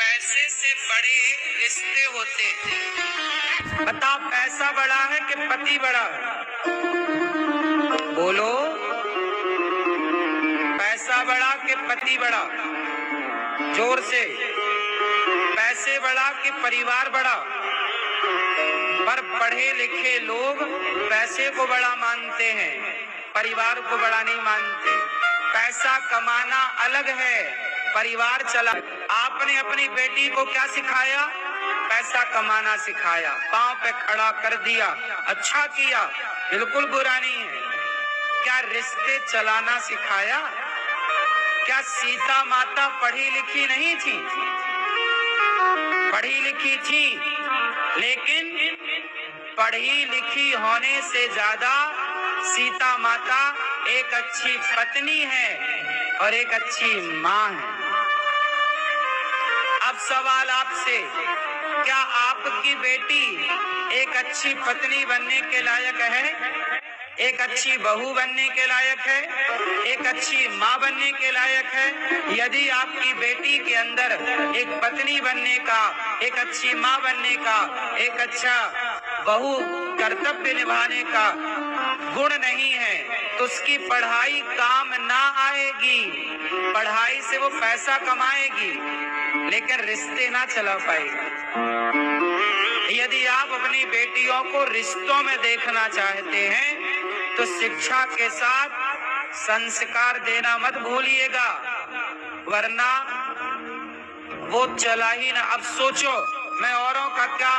पैसे से बड़े रिश्ते होते हैं। बता, पैसा बड़ा है कि पति बड़ा है? बोलो, पैसा बड़ा कि पति बड़ा? जोर से। पैसे बड़ा कि परिवार बड़ा? पर पढ़े लिखे लोग पैसे को बड़ा मानते हैं, परिवार को बड़ा नहीं मानते। पैसा कमाना अलग है, परिवार चला। आपने अपनी बेटी को क्या सिखाया? पैसा कमाना सिखाया, पांव पे खड़ा कर दिया, अच्छा किया, बिल्कुल बुरा नहीं है। क्या रिश्ते चलाना सिखाया? क्या सीता माता पढ़ी लिखी नहीं थी? पढ़ी लिखी थी, लेकिन पढ़ी लिखी होने से ज्यादा सीता माता एक अच्छी पत्नी है और एक अच्छी माँ है। अब सवाल आपसे, क्या आपकी बेटी एक अच्छी पत्नी बनने के लायक है? एक अच्छी बहू बनने के लायक है? एक अच्छी माँ बनने के लायक है? यदि आपकी बेटी के अंदर एक पत्नी बनने का, एक अच्छी माँ बनने का, एक अच्छा बहू कर्तव्य निभाने का गुण नहीं है, तो उसकी पढ़ाई काम ना आएगी। पढ़ाई से वो पैसा कमाएगी, लेकिन रिश्ते ना चला पाएगी। यदि आप अपनी बेटियों को रिश्तों में देखना चाहते हैं, तो शिक्षा के साथ संस्कार देना मत भूलिएगा, वरना वो चला ही ना। अब सोचो, मैं औरों का क्या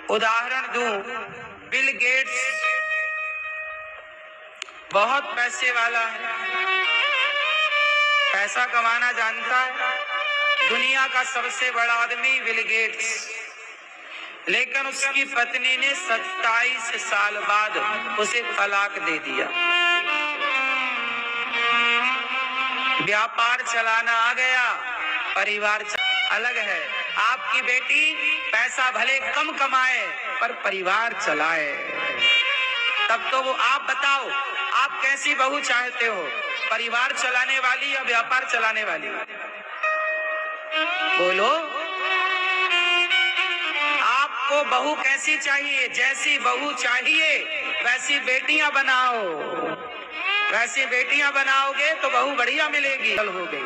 उदाहरण दूं? बिल गेट्स बहुत पैसे वाला है, पैसा कमाना जानता है, दुनिया का सबसे बड़ा आदमी बिल गेट्स। लेकिन उसकी पत्नी ने 27 साल बाद उसे तलाक दे दिया। व्यापार चलाना आ गया, परिवार अलग है। आपकी बेटी पैसा भले कम कमाए पर परिवार चलाए, तब तो वो। आप बताओ, आप कैसी बहू चाहते हो? परिवार चलाने वाली या व्यापार चलाने वाली? बोलो, आपको बहू कैसी चाहिए? जैसी बहू चाहिए वैसी बेटियां बनाओ। वैसी बेटियां बनाओगे तो बहू बढ़िया मिलेगी। हो गई।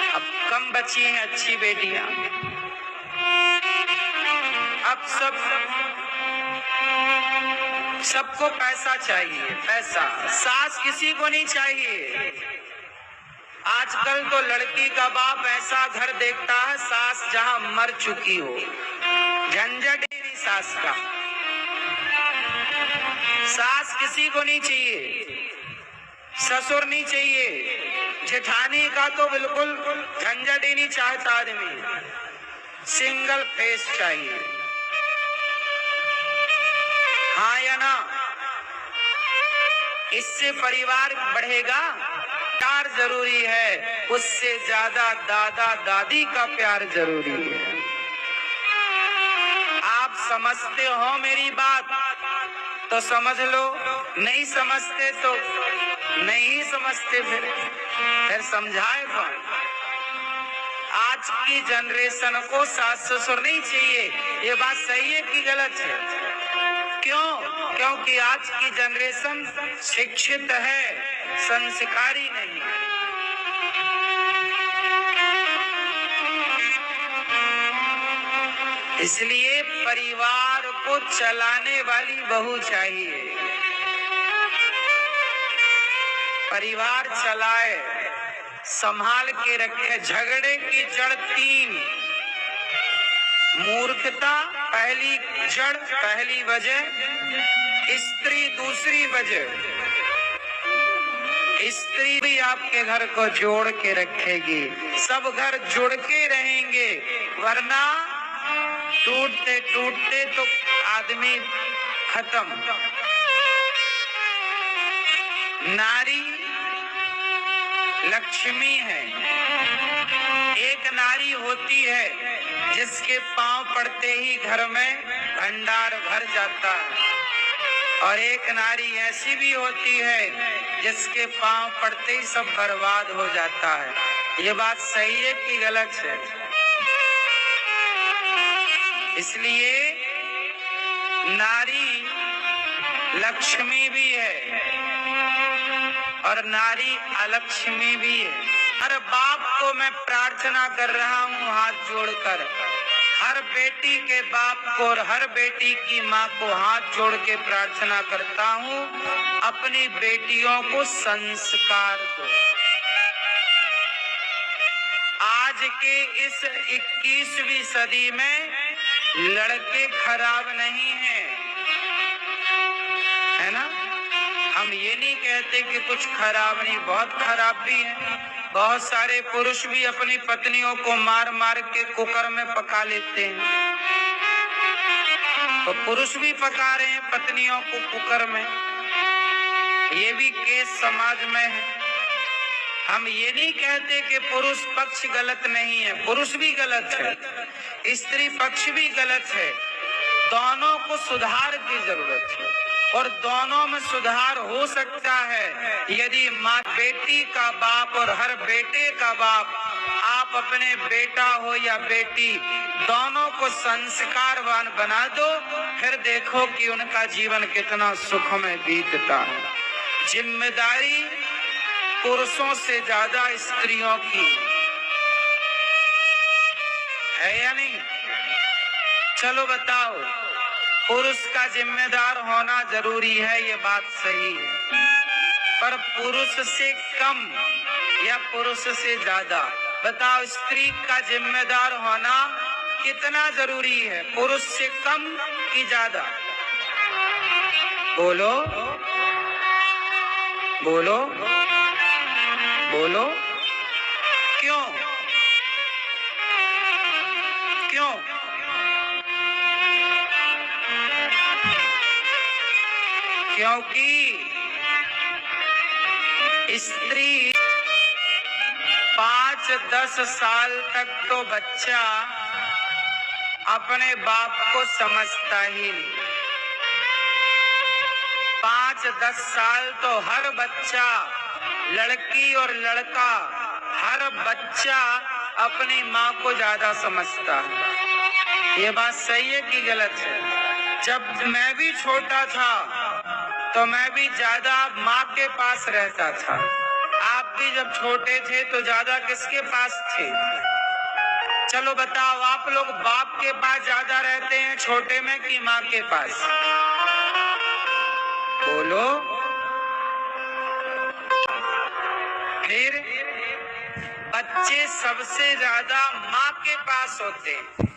अब कम बची हैं अच्छी बेटियां। अब सबको पैसा चाहिए, पैसा। सास किसी को नहीं चाहिए। आजकल तो लड़की का बाप ऐसा घर देखता है, सास जहां मर चुकी हो, झंझट ही नहीं सास का। सास किसी को नहीं चाहिए, ससुर नहीं चाहिए, जेठानी का तो बिल्कुल झंझट ही नहीं चाहता आदमी। सिंगल फेस चाहिए, हाँ या ना? इससे परिवार बढ़ेगा। प्यार जरूरी है, उससे ज्यादा दादा दादी का प्यार जरूरी है। आप समझते हो मेरी बात तो समझ लो, नहीं समझते तो नहीं समझते। फिर समझाए कौन? आज की जनरेशन को सास ससुर नहीं चाहिए। ये बात सही है कि गलत है? क्यों? क्योंकि आज की जनरेशन शिक्षित है, संस्कारी नहीं। इसलिए परिवार को चलाने वाली बहू चाहिए, परिवार चलाए, संभाल के रखे। झगड़े की जड़ 3: मूर्खता पहली जड़, पहली वजह, स्त्री दूसरी वजह। स्त्री भी आपके घर को जोड़ के रखेगी, सब घर जुड़ के रहेंगे, वरना टूटते टूटते तो आदमी खत्म। नारी लक्ष्मी है। एक नारी होती है जिसके पांव पड़ते ही घर में भंडार भर जाता है, और एक नारी ऐसी भी होती है जिसके पांव पड़ते ही सब बर्बाद हो जाता है। ये बात सही है कि गलत है? इसलिए नारी लक्ष्मी भी है और नारी अलक्ष्मी भी है। हर बाप को मैं प्रार्थना कर रहा हूँ हाथ जोड़कर, हर बेटी के बाप को और हर बेटी की माँ को हाथ जोड़ के प्रार्थना करता हूँ, अपनी बेटियों को संस्कार दो। आज के इस 21वीं सदी में लड़के खराब नहीं हैं, है ना? हम ये नहीं कहते कि कुछ खराब नहीं, बहुत खराब भी है। बहुत सारे पुरुष भी अपनी पत्नियों को मार मार के कुकर में पका लेते हैं। तो पुरुष भी पका रहे हैं पत्नियों को कुकर में, ये भी केस समाज में है। हम ये नहीं कहते कि पुरुष पक्ष गलत नहीं है, पुरुष भी गलत है, स्त्री पक्ष भी गलत है। दोनों को सुधार की जरूरत है और दोनों में सुधार हो सकता है यदि माँ, बेटी का बाप और हर बेटे का बाप, आप अपने बेटा हो या बेटी, दोनों को संस्कारवान बना दो, फिर देखो कि उनका जीवन कितना सुखमय बीतता है। जिम्मेदारी पुरुषों से ज्यादा स्त्रियों की है या नहीं? चलो बताओ, पुरुष का जिम्मेदार होना जरूरी है, ये बात सही है, पर पुरुष से कम या पुरुष से ज्यादा? बताओ, स्त्री का जिम्मेदार होना कितना जरूरी है, पुरुष से कम कि ज्यादा? बोलो बोलो बोलो। क्यों क्यों? क्योंकि स्त्री 5-10 साल तक तो बच्चा अपने बाप को समझता ही नहीं। 5-10 साल तो हर बच्चा, लड़की और लड़का, हर बच्चा अपनी माँ को ज्यादा समझता है। ये बात सही है कि गलत है? जब मैं भी छोटा था तो मैं भी ज्यादा माँ के पास रहता था। आप भी जब छोटे थे तो ज्यादा किसके पास थे? चलो बताओ, आप लोग बाप के पास ज्यादा रहते हैं छोटे में कि माँ के पास? बोलो। फिर बच्चे सबसे ज्यादा माँ के पास होते हैं।